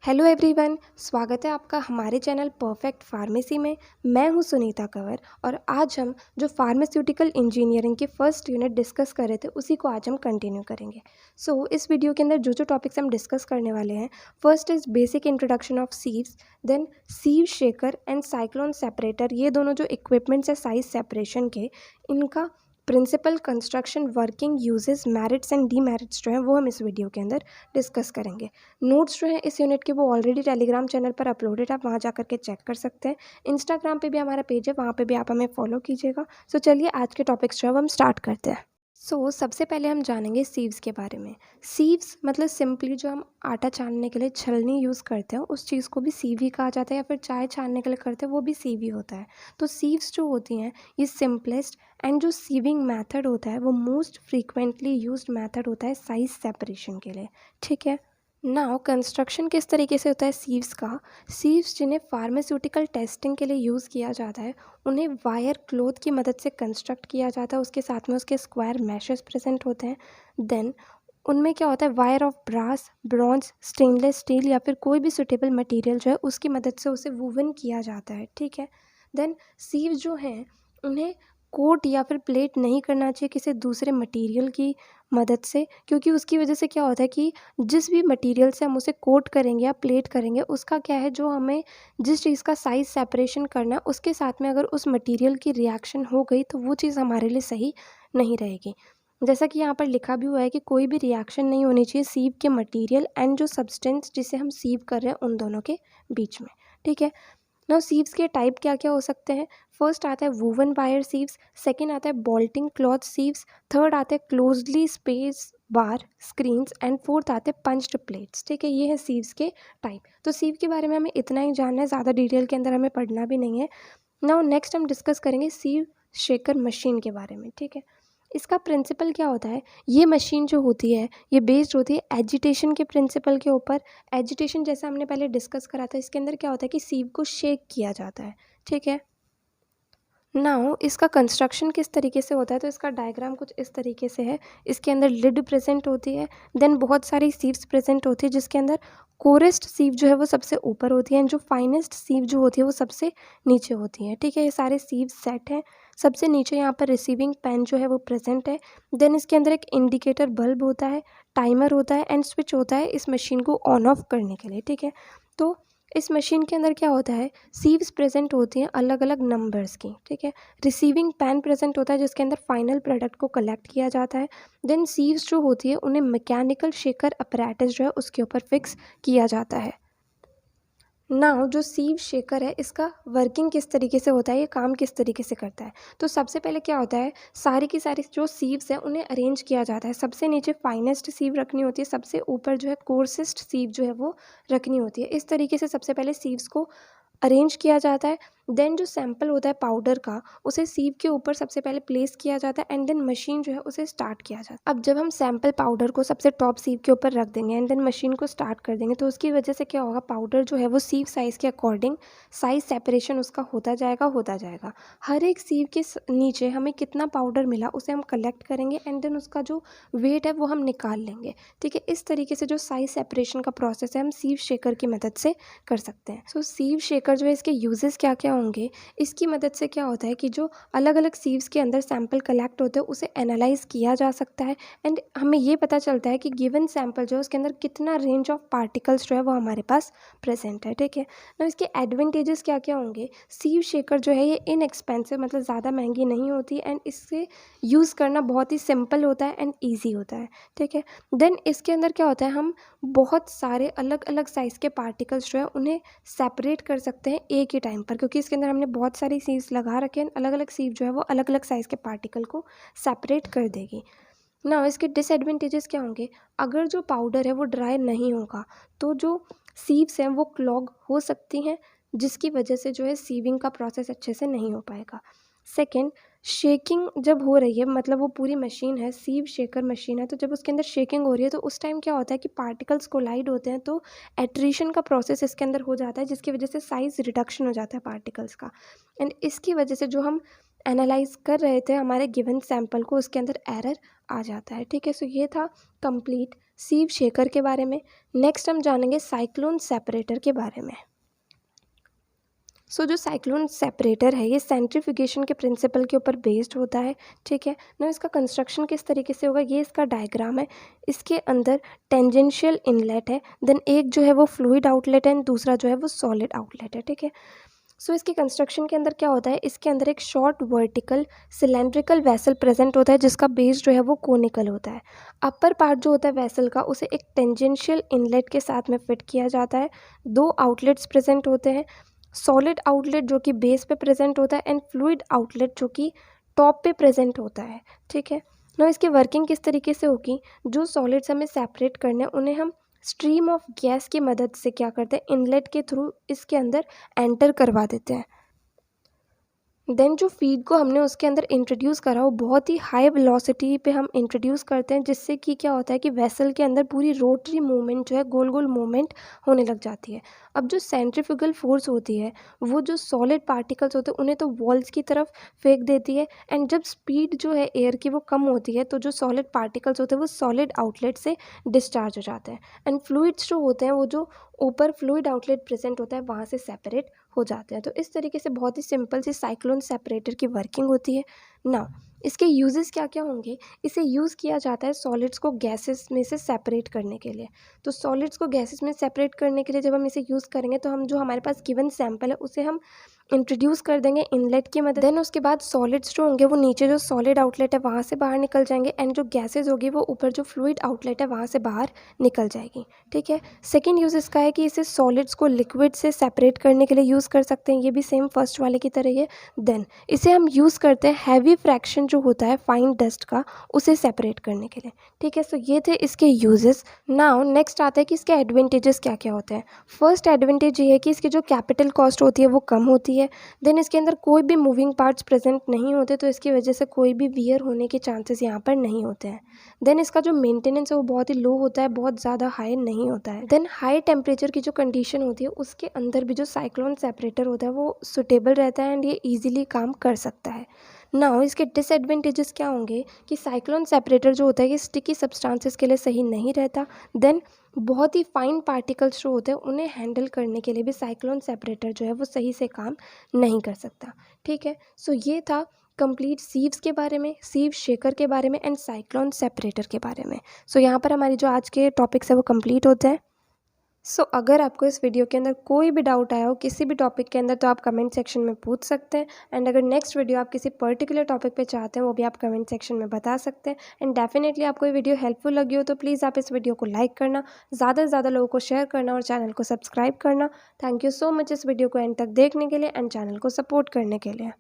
Hello everyone, स्वागत है आपका हमारे चैनल परफेक्ट फार्मेसी में। मैं हूं सुनीता कंवर और आज हम जो फार्मास्यूटिकल इंजीनियरिंग के फर्स्ट यूनिट डिस्कस कर रहे थे उसी को आज हम कंटिन्यू करेंगे। इस वीडियो के अंदर जो टॉपिक्स हम डिस्कस करने वाले हैं, first is basic introduction of sieves, then sieve shaker and cyclone separator. ये दोनों जो इक्विपमेंट्स है साइज सेपरेशन के, इनका principle, construction, working, uses, merits and demerits जो है वो हम इस वीडियो के अंदर डिस्कस करेंगे। नोट्स जो है इस यूनिट के वो ऑलरेडी टेलीग्राम चैनल पर अपलोडेड है, आप वहाँ जा करके चेक कर सकते हैं। इंस्टाग्राम पे भी हमारा पेज है, वहाँ पे भी आप हमें फॉलो कीजिएगा। चलिए आज के टॉपिक्स जो है वो हम स्टार्ट करते हैं। सबसे पहले हम जानेंगे सीव्स के बारे में। सीव्स मतलब सिंपली जो हम आटा छानने के लिए छलनी यूज़ करते हैं उस चीज़ को भी सीव ही कहा जाता है, या फिर चाय छानने के लिए करते हैं वो भी सीव ही होता है। तो सीव्स जो होती हैं ये सिंपलेस्ट एंड जो सीविंग मेथड होता है वो मोस्ट फ्रीक्वेंटली यूज्ड मेथड होता है साइज सेपरेशन के लिए। ठीक है, नाउ कंस्ट्रक्शन किस तरीके से होता है सीव्स का। सीव्स जिन्हें फार्मास्यूटिकल टेस्टिंग के लिए यूज़ किया जाता है उन्हें वायर क्लॉथ की मदद से कंस्ट्रक्ट किया जाता है, उसके साथ में उसके स्क्वायर मैशेस प्रेजेंट होते हैं। देन उनमें क्या होता है, wire of brass, bronze, stainless steel या फिर कोई भी सुटेबल मटेरियल जो है उसकी मदद से उसे वूवन किया जाता है। ठीक है, देन सीव जो हैं उन्हें कोट या फिर प्लेट नहीं करना चाहिए किसी दूसरे मटेरियल की मदद से, क्योंकि उसकी वजह से क्या होता है कि जिस भी मटेरियल से हम उसे कोट करेंगे या प्लेट करेंगे उसका क्या है, जो हमें जिस चीज़ का साइज़ सेपरेशन करना है उसके साथ में अगर उस मटेरियल की रिएक्शन हो गई तो वो चीज़ हमारे लिए सही नहीं रहेगी। जैसा कि यहाँ पर लिखा भी हुआ है कि कोई भी रिएक्शन नहीं होनी चाहिए सीव के मटेरियल एंड जो सब्सटेंस जिसे हम सीव कर रहे हैं उन दोनों के बीच में। ठीक है, नाउ सीव्स के टाइप क्या क्या हो सकते हैं। फर्स्ट आता है वूवन वायर सीव्स, सेकंड आता है बॉल्टिंग क्लॉथ सीव्स, थर्ड आते हैं closely space bar screens and fourth आते हैं पंच्ड प्लेट्स। ठीक है, ये है सीव्स के टाइप। तो सीव के बारे में हमें इतना ही जानना है, ज़्यादा डिटेल के अंदर हमें पढ़ना भी नहीं है। नाउ नेक्स्ट हम डिस्कस करेंगे सीव शेकर मशीन के बारे में। ठीक है, इसका प्रिंसिपल क्या होता है, ये मशीन जो होती है ये बेस्ड होती है एजिटेशन के प्रिंसिपल के ऊपर। एजिटेशन जैसा हमने पहले डिस्कस करा था, इसके अंदर क्या होता है कि सीव को शेक किया जाता है। ठीक है, नाउ इसका कंस्ट्रक्शन किस तरीके से होता है, तो इसका डायग्राम कुछ इस तरीके से है। इसके अंदर लिड प्रेजेंट होती है, देन बहुत सारी सीव्स प्रेजेंट होती है जिसके अंदर कोरेस्ट सीव जो है वो सबसे ऊपर होती है एंड जो फाइनेस्ट सीव जो होती है वो सबसे नीचे होती है। ठीक है, ये सारे सीव सेट हैं। सबसे नीचे यहाँ पर रिसीविंग पेन जो है वो प्रेजेंट है। देन इसके अंदर एक इंडिकेटर बल्ब होता है, टाइमर होता है एंड स्विच होता है इस मशीन को ऑन ऑफ करने के लिए। ठीक है, तो इस मशीन के अंदर क्या होता है, सीव्स प्रेजेंट होती हैं अलग अलग नंबर्स की। ठीक है, रिसीविंग पैन प्रेजेंट होता है जिसके अंदर फाइनल प्रोडक्ट को कलेक्ट किया जाता है। देन सीव्स जो होती है उन्हें मैकेनिकल शेकर अपैरेटस जो है उसके ऊपर फिक्स किया जाता है। नाउ जो सीव शेकर है इसका वर्किंग किस तरीके से होता है, ये काम किस तरीके से करता है। तो सबसे पहले क्या होता है, सारी की सारी जो सीव्स हैं उन्हें अरेंज किया जाता है। सबसे नीचे फाइनेस्ट सीव रखनी होती है, सबसे ऊपर जो है कोर्सेस्ट सीव जो है वो रखनी होती है। इस तरीके से सबसे पहले सीव्स को अरेंज किया जाता है। देन जो सैंपल होता है पाउडर का उसे सीव के ऊपर सबसे पहले प्लेस किया जाता है एंड देन मशीन जो है उसे स्टार्ट किया जाता है। अब जब हम सैंपल पाउडर को सबसे टॉप सीव के ऊपर रख देंगे एंड देन मशीन को स्टार्ट कर देंगे तो उसकी वजह से क्या होगा, पाउडर जो है वो सीव साइज़ के अकॉर्डिंग साइज सेपरेशन उसका होता जाएगा। हर एक सीव के नीचे हमें कितना पाउडर मिला उसे हम कलेक्ट करेंगे एंड देन उसका जो वेट है वो हम निकाल लेंगे। ठीक है, इस तरीके से जो साइज सेपरेशन का प्रोसेस है हम सीव शेकर की मदद से कर सकते हैं। सीव शेकर जो है इसके यूजेस क्या क्या होंगे, इसकी मदद से क्या होता है कि जो अलग अलग सीव्स के अंदर सैंपल कलेक्ट होते हैं उसे एनालाइज किया जा सकता है एंड हमें ये पता चलता है कि गिवन सैंपल जो है उसके अंदर कितना रेंज ऑफ पार्टिकल्स जो है वो हमारे पास प्रेजेंट है। ठीक है, ना इसके एडवांटेजेस क्या क्या होंगे, सीव शेकर जो है ये इनएक्सपेंसिव मतलब ज़्यादा महंगी नहीं होती एंड इससे यूज़ करना बहुत ही सिंपल होता है एंड ईजी होता है। ठीक है, देन इसके अंदर क्या होता है, हम बहुत सारे अलग अलग साइज़ के पार्टिकल्स जो है उन्हें सेपरेट कर सकते हैं एक ही टाइम पर, क्योंकि इसके अंदर हमने बहुत सारी सीव्स लगा रखे हैं। अलग अलग सीव जो है वो अलग अलग साइज़ के पार्टिकल को सेपरेट कर देगी। ना इसके डिसएडवांटेजेस क्या होंगे, अगर जो पाउडर है वो ड्राई नहीं होगा तो जो सीव्स हैं वो क्लॉग हो सकती हैं जिसकी वजह से जो है सीविंग का प्रोसेस अच्छे से नहीं हो पाएगा। सेकेंड, शेकिंग जब हो रही है, मतलब वो पूरी मशीन है, सीव शेकर मशीन है, तो जब उसके अंदर शेकिंग हो रही है तो उस टाइम क्या होता है कि पार्टिकल्स कोलाइड होते हैं तो एट्रीशन का प्रोसेस इसके अंदर हो जाता है जिसकी वजह से साइज़ रिडक्शन हो जाता है पार्टिकल्स का एंड इसकी वजह से जो हम एनालाइज कर रहे थे हमारे गिवन सैंपल को, उसके अंदर एरर आ जाता है। ठीक है, सो ये था कंप्लीट सीव शेकर के बारे में। नेक्स्ट हम जानेंगे साइक्लोन सेपरेटर के बारे में। जो साइक्लोन सेपरेटर है ये सेंट्रीफ्यूगेशन के प्रिंसिपल के ऊपर बेस्ड होता है। ठीक है ना, इसका कंस्ट्रक्शन किस तरीके से होगा, ये इसका डायग्राम है। इसके अंदर टेंजेंशियल इनलेट है, देन एक जो है वो फ्लूइड आउटलेट है एंड दूसरा जो है वो सॉलिड आउटलेट है। ठीक है, इसके कंस्ट्रक्शन के अंदर क्या होता है, इसके अंदर एक short vertical cylindrical vessel present होता है जिसका बेस जो है वो कोनिकल होता है। अपर पार्ट जो होता है वेसल का उसे एक टेंजेंशियल इनलेट के साथ में फिट किया जाता है। 2 आउटलेट्स प्रेजेंट होते हैं, सॉलिड आउटलेट जो कि बेस पे प्रेजेंट होता है एंड फ्लूइड आउटलेट जो कि टॉप पे प्रेजेंट होता है। ठीक है ना, इसकी वर्किंग किस तरीके से होगी, जो सॉलिड्स हमें सेपरेट करने हैं उन्हें हम स्ट्रीम ऑफ गैस की मदद से क्या करते हैं, इनलेट के थ्रू इसके अंदर एंटर करवा देते हैं। देन जो फीड को हमने उसके अंदर इंट्रोड्यूस करा वो बहुत ही हाई वेलोसिटी पे हम इंट्रोड्यूस करते हैं, जिससे कि क्या होता है कि वेसल के अंदर पूरी रोटरी मूवमेंट जो है, गोल गोल मूवमेंट होने लग जाती है। अब जो सेंट्रीफ्यूगल फोर्स होती है वो जो सॉलिड पार्टिकल्स होते हैं उन्हें तो वॉल्स की तरफ फेंक देती है, एंड जब स्पीड जो है एयर की वो कम होती है तो जो सॉलिड पार्टिकल्स होते हैं वो सॉलिड आउटलेट से डिस्चार्ज हो जाते हैं, एंड फ्लूइड्स जो होते हैं वो जो ऊपर फ्लूइड आउटलेट प्रेजेंट होता है वहाँ से सेपरेट हो जाते हैं। तो इस तरीके से बहुत ही सिंपल सी साइक्लोन सेपरेटर की वर्किंग होती है ना। इसके यूजेस क्या क्या होंगे, इसे यूज़ किया जाता है सॉलिड्स को गैसेस में से सेपरेट करने के लिए। तो सॉलिड्स को गैसेस में सेपरेट करने के लिए जब हम इसे यूज़ करेंगे तो हम जो हमारे पास गिवन सैंपल है उसे हम इंट्रोड्यूस कर देंगे इनलेट की मदद। देन उसके बाद सॉलिड्स जो होंगे वो नीचे जो सॉलिड आउटलेट है वहाँ से बाहर निकल जाएंगे, एंड जो गैसेज होगी वो ऊपर जो फ्लूइड आउटलेट है वहाँ से बाहर निकल जाएगी। ठीक है, सेकेंड यूज़ इसका है कि इसे सॉलिड्स को लिक्विड से सेपरेट करने के लिए यूज़ कर सकते हैं, ये भी सेम फर्स्ट वाले की तरह ही है। देन इसे हम यूज़ करते हैं हैवी फ्रैक्शन जो होता है फाइन डस्ट का, उसे सेपरेट करने के लिए। ठीक है, सो ये थे इसके यूजेस। नाउ नेक्स्ट आता है कि इसके एडवांटेजेस क्या क्या होते हैं। फर्स्ट एडवांटेज ये है कि इसकी जो कैपिटल कॉस्ट होती है वो कम होती है। देन इसके अंदर कोई भी मूविंग पार्ट्स प्रेजेंट नहीं होते, तो इसकी वजह से कोई भी वियर होने के चांसेस यहाँ पर नहीं होते हैं। देन इसका जो मेंटेनेंस है वो बहुत ही लो होता है, बहुत ज़्यादा हाई नहीं होता है। देन हाई टेम्परेचर की जो कंडीशन होती है उसके अंदर भी जो साइक्लोन सेपरेटर होता है वो सुटेबल रहता है एंड ये ईजिली काम कर सकता है। नाउ इसके डिसएडवांटेजेस क्या होंगे कि साइक्लोन सेपरेटर जो होता है ये स्टिकी सब्सटेंसेस के लिए सही नहीं रहता। देन बहुत ही फाइन पार्टिकल्स जो होते हैं उन्हें हैंडल करने के लिए भी साइक्लोन सेपरेटर जो है वो सही से काम नहीं कर सकता। ठीक है, सो ये था कंप्लीट सीव्स के बारे में, सीव शेकर के बारे में एंड साइक्लोन सेपरेटर के बारे में। सो यहाँ पर हमारी जो आज के टॉपिक्स है वो कंप्लीट होते हैं। अगर आपको इस वीडियो के अंदर कोई भी डाउट आया हो किसी भी टॉपिक के अंदर तो आप कमेंट सेक्शन में पूछ सकते हैं, एंड अगर नेक्स्ट वीडियो आप किसी पर्टिकुलर टॉपिक पे चाहते हैं वो भी आप कमेंट सेक्शन में बता सकते हैं। एंड डेफिनेटली आपको ये वीडियो हेल्पफुल लगी हो तो प्लीज़ आप इस वीडियो को लाइक करना, ज़्यादा से ज़्यादा लोगों को शेयर करना और चैनल को सब्सक्राइब करना। थैंक यू सो मच इस वीडियो को एंड तक देखने के लिए एंड चैनल को सपोर्ट करने के लिए।